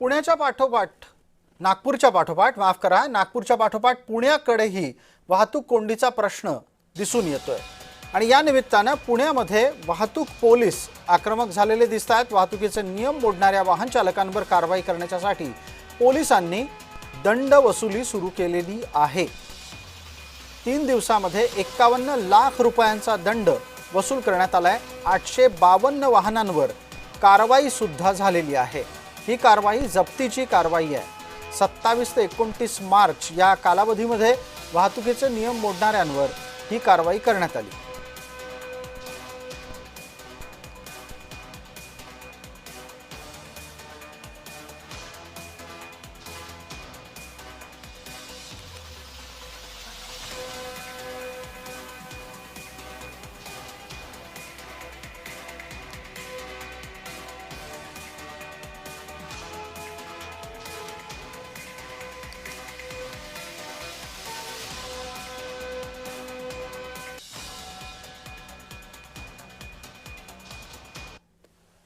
पुण्याच्या पाठोपाठ पुण्याकडेही वाहतूक कोंडीचा प्रश्न दिसून येतोय आणि या निमित्ताने पुण्यामध्ये वाहतूक पोलीस आक्रमक झालेले दिसतात। वाहतुकीचे नियम मोडणाऱ्या वाहन चालकांवर कारवाई करण्यासाठी पोलिसांनी दंड वसुली सुरू केलेली आहे। 3 दिवसांमध्ये 51 लाख रुपयांचा दंड वसूल करण्यात आलाय। 852 वाहनांवर कारवाई सुद्धा झालेली आहे। ही कारवाई जप्तीची कारवाई आहे। 27 ते 29 मार्च या कालावधीमध्ये वाहतुकीचे नियम मोडणाऱ्यांवर ही कारवाई करण्यात आली।